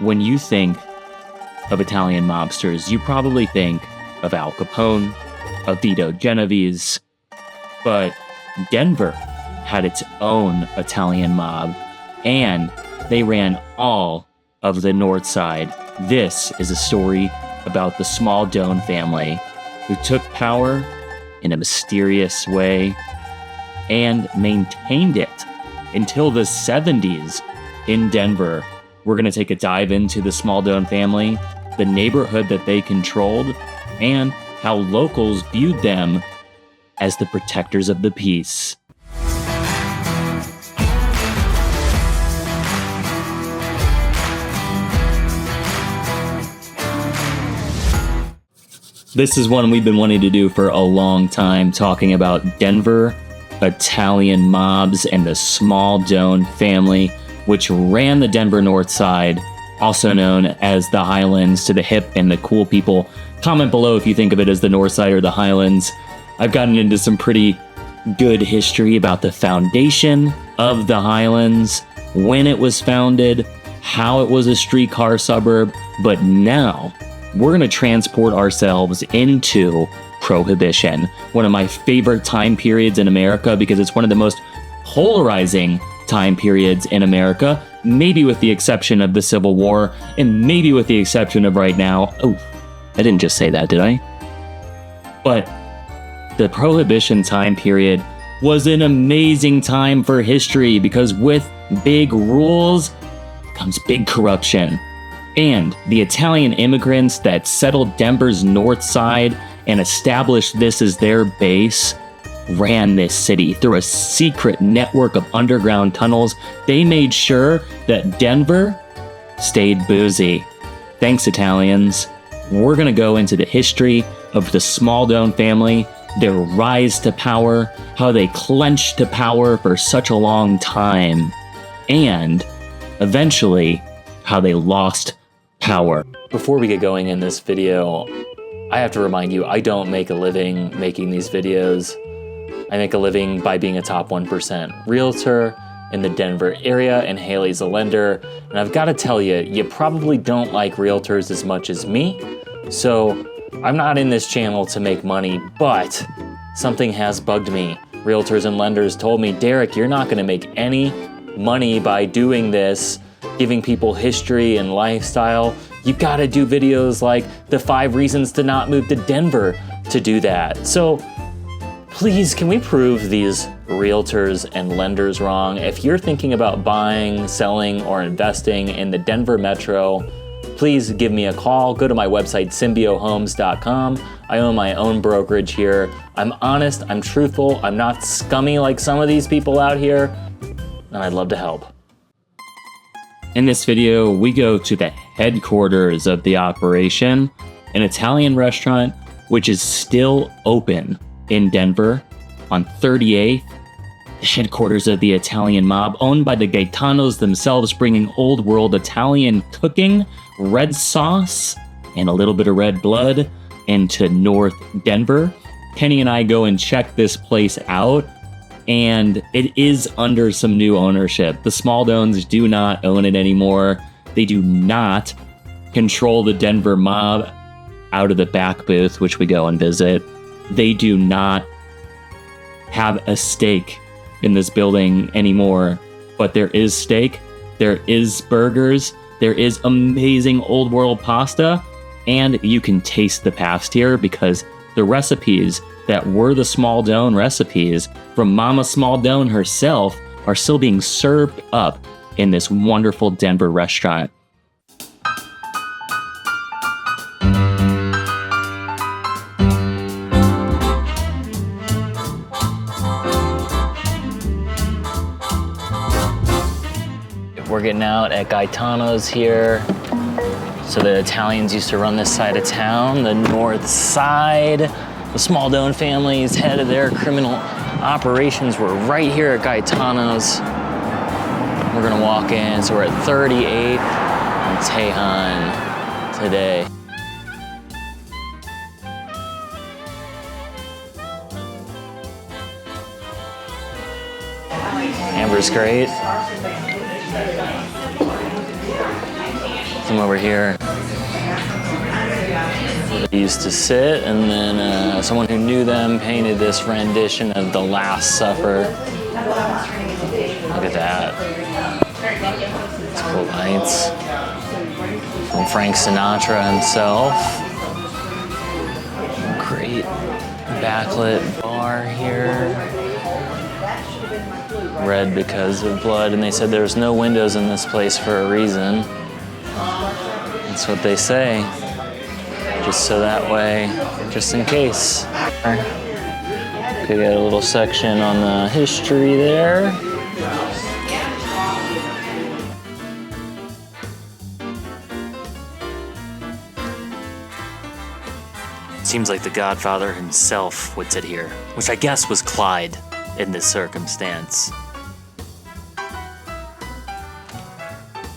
when you think of Italian mobsters, you probably think of Al Capone, of Vito Genovese, but Denver had its own Italian mob, and they ran all of the North Side. This is a story about the Smaldone family, who took power in a mysterious way and maintained it until the 70s in Denver. We're going to take a dive into the Smaldone family, the neighborhood that they controlled, and how locals viewed them as the protectors of the peace. This is one we've been wanting to do for a long time, talking about Denver Italian mobs and the Smaldone family, which ran the Denver North Side, also known as the Highlands to the hip and the cool people. Comment below if you think of it as the North Side or the Highlands. I've gotten into some pretty good history about the foundation of the Highlands, when it was founded, how it was a streetcar suburb, but now we're going to transport ourselves into Prohibition, one of my favorite time periods in America because it's one of the most polarizing time periods in America, maybe with the exception of the Civil War, and maybe with the exception of right now. Oh, I didn't just say that, did I? But the Prohibition time period was an amazing time for history because with big rules comes big corruption. And the Italian immigrants that settled Denver's North Side and established this as their base ran this city through a secret network of underground tunnels. They made sure that Denver stayed boozy. Thanks, Italians. We're going to go into the history of the Smaldone family, their rise to power, how they clenched to power for such a long time, and eventually how they lost power. Before we get going in this video, I have to remind you, I don't make a living making these videos. I make a living by being a top 1% realtor in the Denver area, and Haley's a lender. And I've got to tell you, you probably don't like realtors as much as me. So I'm not in this channel to make money, but something has bugged me. Realtors and lenders told me, Derek, you're not going to make any money by doing this, giving people history and lifestyle. You gotta do videos like the 5 reasons to not move to Denver to do that. So please, can we prove these realtors and lenders wrong? If you're thinking about buying, selling, or investing in the Denver metro, please give me a call. Go to my website, symbiohomes.com. I own my own brokerage here. I'm honest, I'm truthful, I'm not scummy like some of these people out here, and I'd love to help. In this video, we go to the headquarters of the operation, an Italian restaurant which is still open in Denver on 38th, the headquarters of the Italian mob, owned by the Gaetanos themselves, bringing old world Italian cooking, red sauce, and a little bit of red blood into North Denver. Kenny and I go and check this place out, and it is under some new ownership. The Smaldones do not own it anymore. They do not control the Denver mob out of the back booth, which we go and visit. They do not have a stake in this building anymore, but there is steak, there is burgers, there is amazing old world pasta, and you can taste the past here because the recipes that were the Smaldone recipes from Mama Smaldone herself are still being served up in this wonderful Denver restaurant. We're getting out at Gaetanos here. So the Italians used to run this side of town, the north side. The Smaldone family's head of their criminal operations were right here at Gaetanos. We're gonna walk in, so we're at 38 in Tejon today. Amber's great. Come over here. They used to sit, and then someone who knew them painted this rendition of The Last Supper. Look at that. It's cool lights. From Frank Sinatra himself. Great backlit bar here. Red because of blood, and they said there's no windows in this place for a reason. That's what they say. Just so that way, just in case. Could get a little section on the history there. Seems like the Godfather himself would sit here, which I guess was Clyde in this circumstance.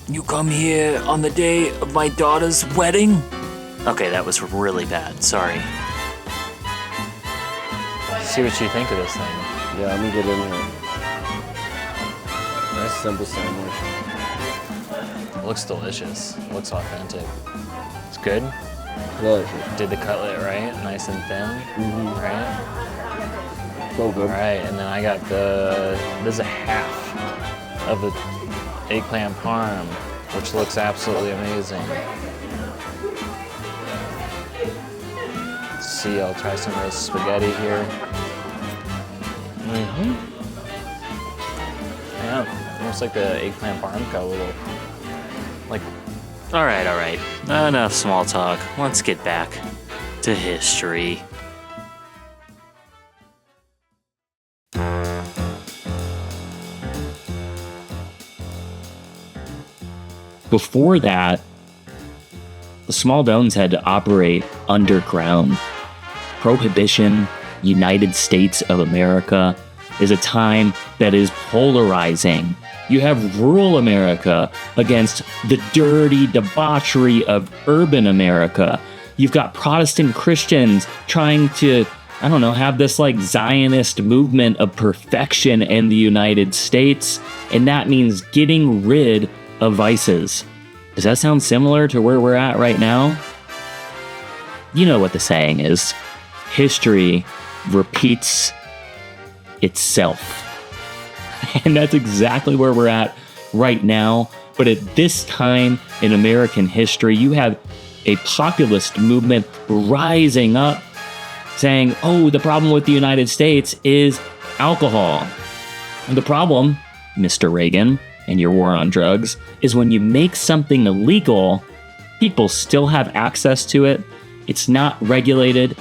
You come here on the day of my daughter's wedding? Okay, that was really bad. Sorry. See what you think of this thing. Yeah, let me get in here. Nice simple sandwich. It looks delicious. It looks authentic. It's good. Delicious. Did the cutlet right, nice and thin, right? So good. All right, and then I got this is a half of the eggplant parm, which looks absolutely amazing. Let's see, I'll try some of this spaghetti here. Yeah, looks like the eggplant parm got a little, like... All right. Enough small talk. Let's get back to history. Before that, the Smaldones had to operate underground. Prohibition, United States of America, is a time that is polarizing. You have rural America against the dirty debauchery of urban America. You've got Protestant Christians trying to, have this like Zionist movement of perfection in the United States, and that means getting rid of vices. Does that sound similar to where we're at right now? You know what the saying is. History repeats itself. And that's exactly where we're at right now. But at this time in American history, you have a populist movement rising up saying, oh, the problem with the United States is alcohol. And the problem, Mr. Reagan, and your war on drugs, is when you make something illegal, people still have access to it, it's not regulated,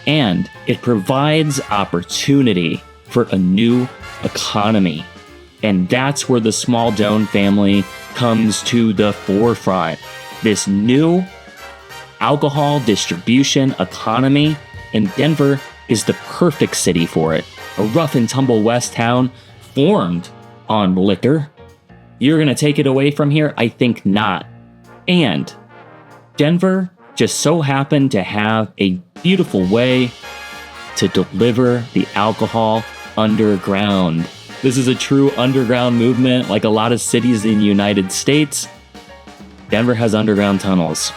and it provides opportunity for a new economy. And that's where the Smaldone family comes to the forefront. This new alcohol distribution economy, and Denver is the perfect city for it. A rough and tumble West town formed on liquor. You're gonna take it away from here? I think not. And Denver just so happened to have a beautiful way to deliver the alcohol underground. This is a true underground movement, like a lot of cities in the United States. Denver has underground tunnels.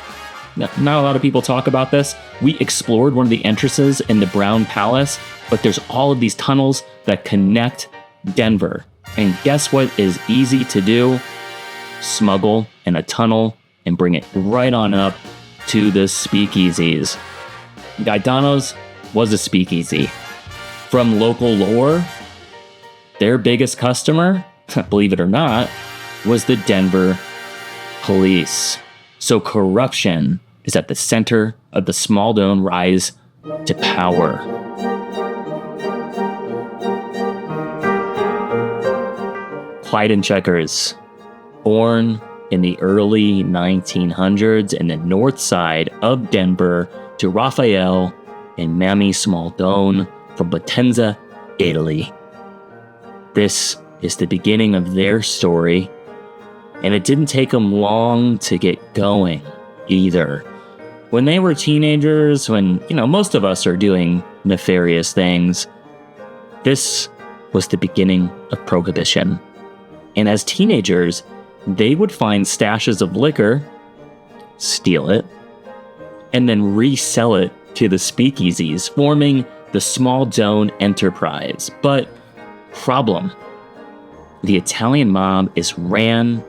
Not a lot of people talk about this. We explored one of the entrances in the Brown Palace, but there's all of these tunnels that connect Denver. And guess what is easy to do? Smuggle in a tunnel and bring it right on up to the speakeasies. Gaetanos was a speakeasy. From local lore, their biggest customer, believe it or not, was the Denver police. So corruption is at the center of the Smaldone rise to power. Clyde and Checkers, born in the early 1900s in the north side of Denver to Raphael and Mammy Smaldone from Potenza, Italy. This is the beginning of their story, and it didn't take them long to get going either. When they were teenagers, when, most of us are doing nefarious things, this was the beginning of Prohibition. And as teenagers, they would find stashes of liquor steal it, and then resell it to the speakeasies, forming the Smaldone enterprise. But problem, the Italian mob is ran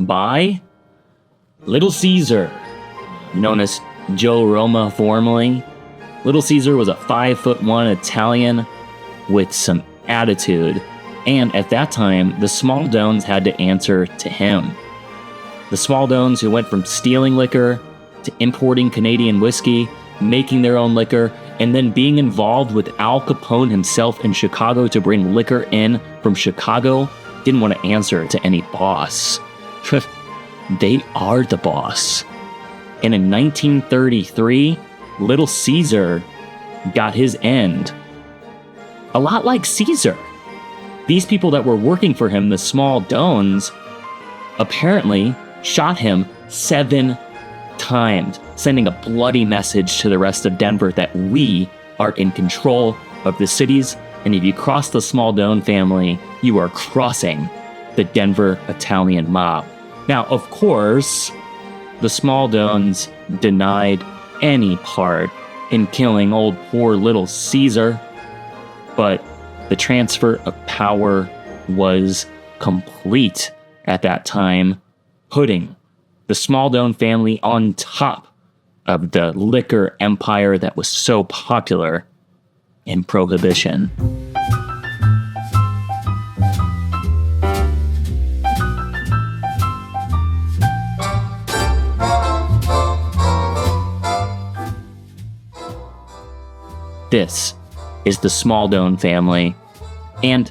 by Little Caesar, known as Joe Roma formerly. Little Caesar was a 5'1" Italian with some attitude, and at that time, the Smaldones had to answer to him. The Smaldones, who went from stealing liquor to importing Canadian whiskey, making their own liquor, and then being involved with Al Capone himself in Chicago to bring liquor in from Chicago, didn't want to answer to any boss. They are the boss. And in 1933, Little Caesar got his end. A lot like Caesar. These people that were working for him, the Smaldones, apparently shot him 7 times, sending a bloody message to the rest of Denver that we are in control of the cities, and if you cross the Smaldone family, you are crossing the Denver Italian mob. Now, of course, the Smaldones denied any part in killing old poor Little Caesar, but the transfer of power was complete at that time, putting the Smaldone family on top of the liquor empire that was so popular in Prohibition. This is the Smaldone family, and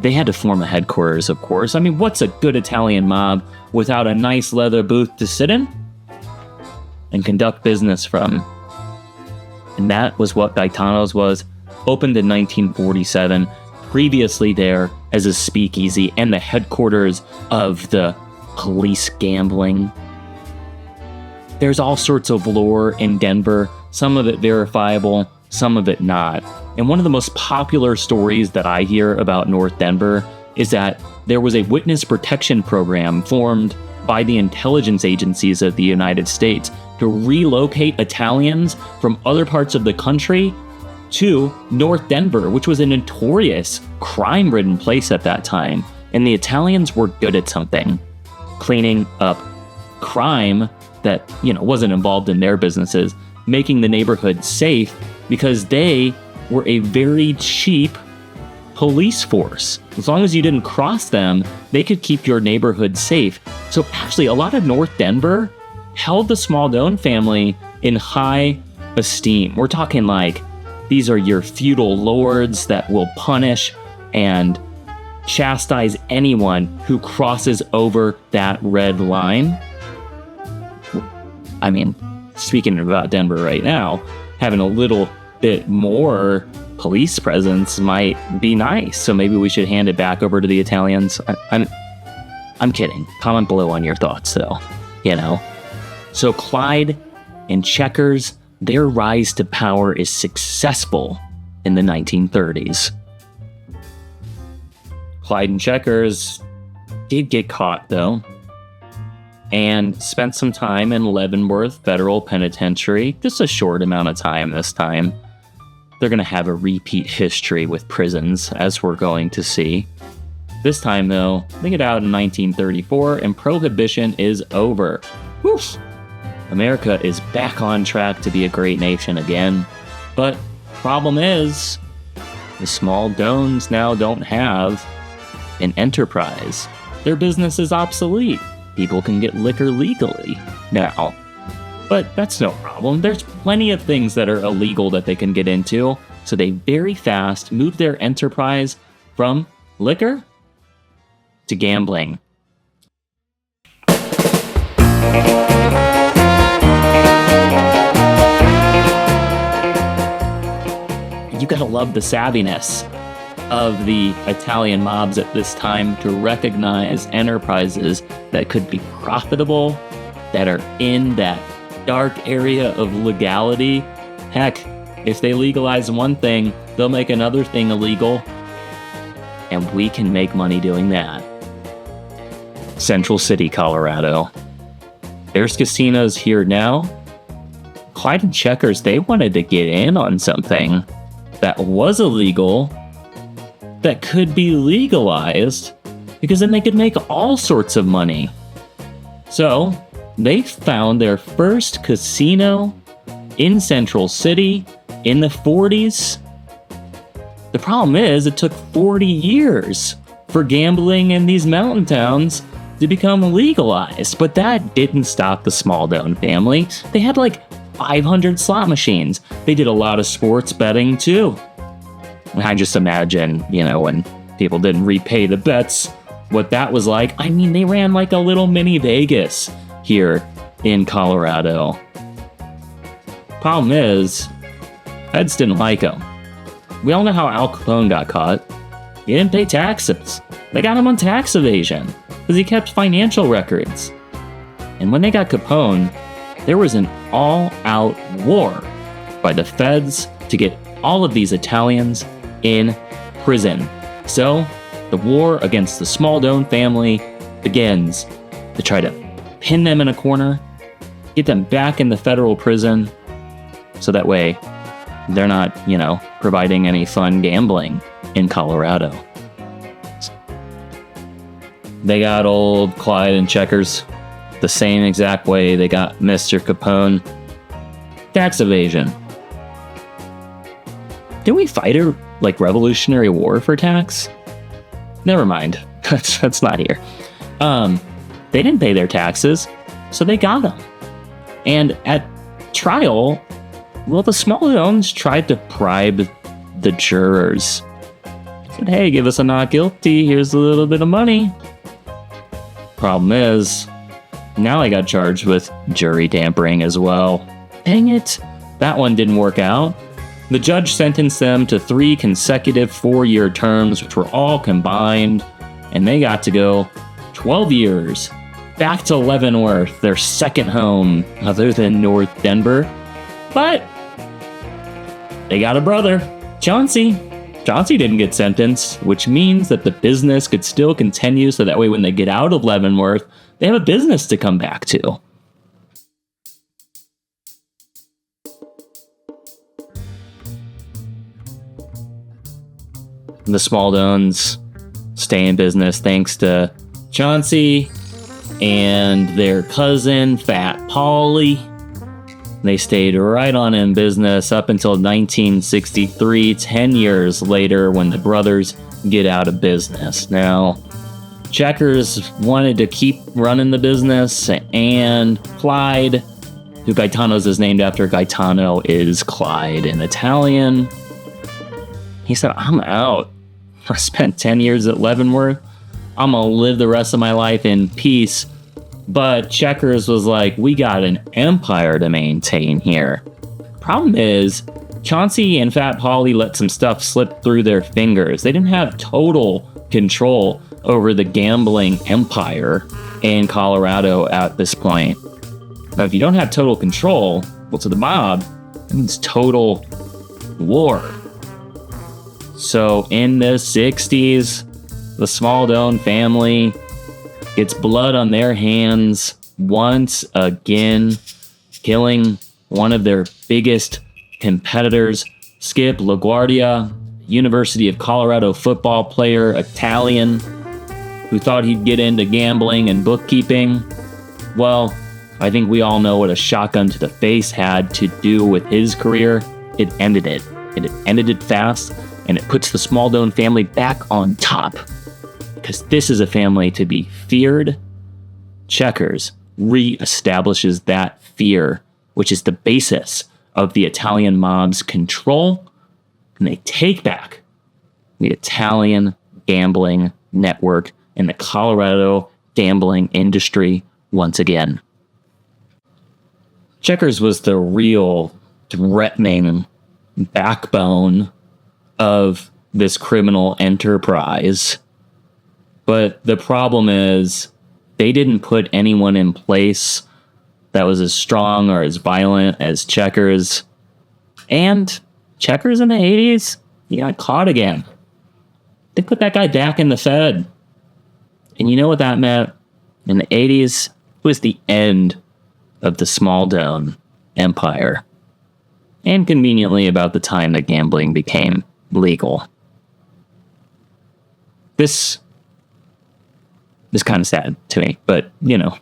they had to form a headquarters, of course. I mean, what's a good Italian mob without a nice leather booth to sit in and conduct business from? And that was what Gaetanos was, opened in 1947, previously there as a speakeasy and the headquarters of the police gambling. There's all sorts of lore in Denver, some of it verifiable, some of it not. And one of the most popular stories that I hear about North Denver is that there was a witness protection program formed by the intelligence agencies of the United States to relocate Italians from other parts of the country to North Denver, which was a notorious crime-ridden place at that time. And the Italians were good at something, cleaning up crime that, wasn't involved in their businesses, making the neighborhood safe because they were a very cheap police force. As long as you didn't cross them, they could keep your neighborhood safe. So actually, a lot of North Denver held the Smaldone family in high esteem. We're talking like, these are your feudal lords that will punish and chastise anyone who crosses over that red line. I mean, speaking about Denver right now, having a little bit more police presence might be nice. So maybe we should hand it back over to the Italians. I'm kidding. Comment below on your thoughts, though. So Clyde and Checkers, their rise to power is successful in the 1930s. Clyde and Checkers did get caught, though, and spent some time in Leavenworth Federal Penitentiary, just a short amount of time this time. They're going to have a repeat history with prisons, as we're going to see. This time, though, they get out in 1934, and Prohibition is over. Woof! America is back on track to be a great nation again. But problem is, the Smaldones now don't have an enterprise. Their business is obsolete. People can get liquor legally now. But that's no problem. There's plenty of things that are illegal that they can get into. So they very fast move their enterprise from liquor to gambling. You gotta love the savviness of the Italian mobs at this time to recognize enterprises that could be profitable, that are in that dark area of legality. Heck, if they legalize one thing, they'll make another thing illegal, and we can make money doing that. Central City, Colorado. there's casinos here now. Clyde and Checkers, they wanted to get in on something that was illegal that could be legalized, because then they could make all sorts of money. So they found their first casino in Central City in the 40s. The problem is it took 40 years for gambling in these mountain towns to become legalized, but that didn't stop the Smaldone family. They had like 500 slot machines. They did a lot of sports betting too. I just imagine, when people didn't repay the bets, what that was like. I mean, they ran like a little mini Vegas here in Colorado. Problem is, feds didn't like him. We all know how Al Capone got caught. He didn't pay taxes. They got him on tax evasion because he kept financial records. And when they got Capone, there was an all-out war by the feds to get all of these Italians in prison. So, the war against the Smaldone family begins to try to pin them in a corner, get them back in the federal prison, so that way they're not, providing any fun gambling in Colorado. They got old Clyde and Checkers the same exact way they got Mr. Capone. Tax evasion. Did we fight a Revolutionary War for tax? Never mind. That's not here. They didn't pay their taxes, so they got them. And at trial, the Smaldones tried to bribe the jurors. Said, hey, give us a not guilty, here's a little bit of money. Problem is, now I got charged with jury tampering as well. Dang it, that one didn't work out. The judge sentenced them to 3 consecutive 4-year terms, which were all combined, and they got to go 12 years back to Leavenworth, their second home other than North Denver. But they got a brother, Chauncey. Chauncey didn't get sentenced, which means that the business could still continue, so that way when they get out of Leavenworth, they have a business to come back to. The Smaldones stay in business thanks to Chauncey and their cousin, Fat Paulie. They stayed right on in business up until 1963, 10 years later, when the brothers get out of business. Now, Checkers wanted to keep running the business, and Clyde, who Gaetanos is named after, Gaetano is Clyde in Italian. He said, I'm out. I spent 10 years at Leavenworth. I'm going to live the rest of my life in peace. But Checkers was like, we got an empire to maintain here. Problem is, Chauncey and Fat Paulie let some stuff slip through their fingers. They didn't have total control over the gambling empire in Colorado at this point. Now, if you don't have total control, to the mob, it means total war. So in the 60s, the Smaldone family gets blood on their hands once again, killing one of their biggest competitors, Skip LaGuardia, University of Colorado football player, Italian, who thought he'd get into gambling and bookkeeping. Well, I think we all know what a shotgun to the face had to do with his career. It ended it. It ended it fast, and it puts the Smaldone family back on top. Because this is a family to be feared. Checkers re-establishes that fear, which is the basis of the Italian mob's control, and they take back the Italian gambling network and the Colorado gambling industry once again. Checkers was the real threatening backbone of this criminal enterprise. But the problem is, they didn't put anyone in place that was as strong or as violent as Checkers. And Checkers in the 80s, he got caught again. They put that guy back in the Fed. And you know what that meant? In the 80s, it was the end of the Smaldone Empire, and conveniently about the time that gambling became legal. This is kind of sad to me, but, you know.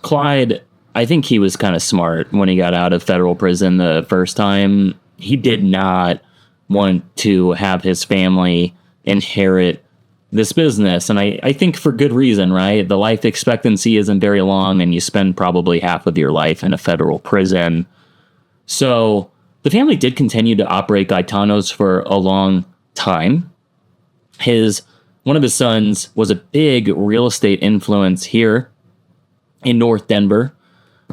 Clyde, I think he was kind of smart when he got out of federal prison the first time. He did not want to have his family inherit this business. And I think for good reason, right? The life expectancy isn't very long, and you spend probably half of your life in a federal prison. So the family did continue to operate Gaetanos for a long time. One of his sons was a big real estate influence here in North Denver,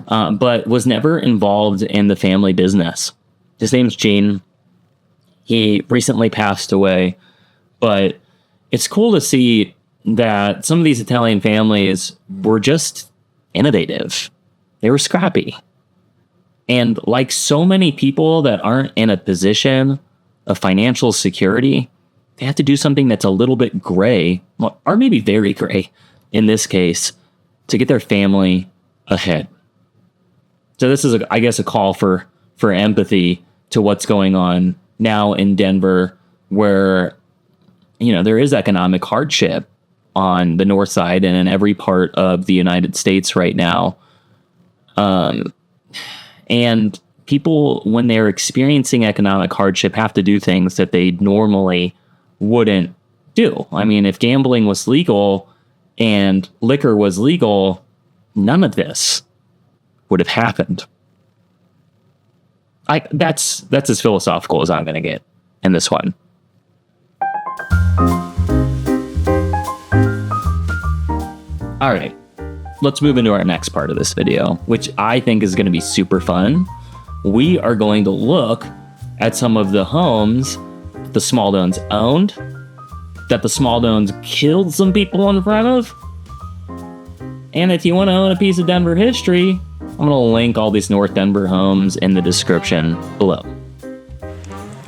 but was never involved in the family business. His name's Eugene. He recently passed away, but it's cool to see that some of these Italian families were just innovative. They were scrappy. And like so many people that aren't in a position of financial security, they have to do something that's a little bit gray, or maybe very gray in this case, to get their family ahead. So this is, I guess, a call for empathy to what's going on now in Denver, where, you know, there is economic hardship on the north side and in every part of the United States right now. And people, when they're experiencing economic hardship, have to do things that they normally wouldn't do. I mean, if gambling was legal and liquor was legal, none of this would have happened. That's as philosophical as I'm going to get in this one. All right, let's move into our next part of this video, which I think is going to be super fun. We are going to look at some of the homes the Smaldones owned, that the Smaldones killed some people in front of. And if you want to own a piece of Denver history, I'm going to link all these North Denver homes in the description below.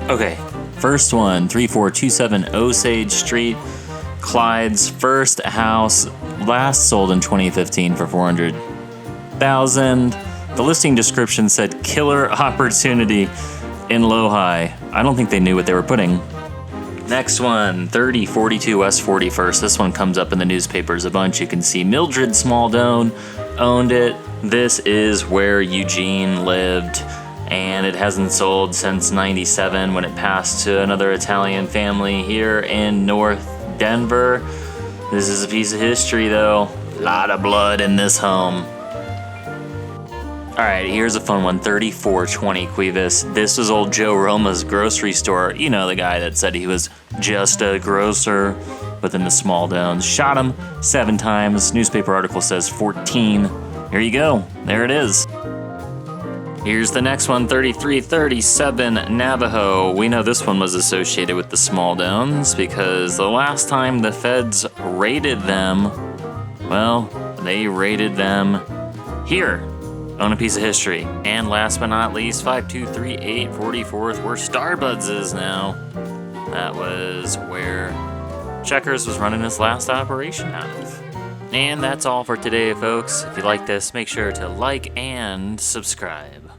Okay, first one, 3427 Osage Street. Clyde's first house, last sold in 2015 for $400,000. The listing description said killer opportunity in Lohi. I don't think they knew what they were putting. Next one, 3042 West 41st. This one comes up in the newspapers a bunch. You can see Mildred Smaldone owned it. This is where Eugene lived, and it hasn't sold since 97 when it passed to another Italian family here in North Denver. This is a piece of history, though. A lot of blood in this home. All right, here's a fun one, 3420 Cuevas. This was old Joe Roma's grocery store. You know, the guy that said he was just a grocer within the Smaldones. Shot him 7 times. Newspaper article says 14. Here you go. There it is. Here's the next one, 3337 Navajo. We know this one was associated with the Smaldones because the last time the feds raided them, well, they raided them here. Own a piece of history. And last but not least, 5238 44th, where Starbuds is now. That was where Checkers was running his last operation out of. And that's all for today, folks. If you like this, make sure to like and subscribe.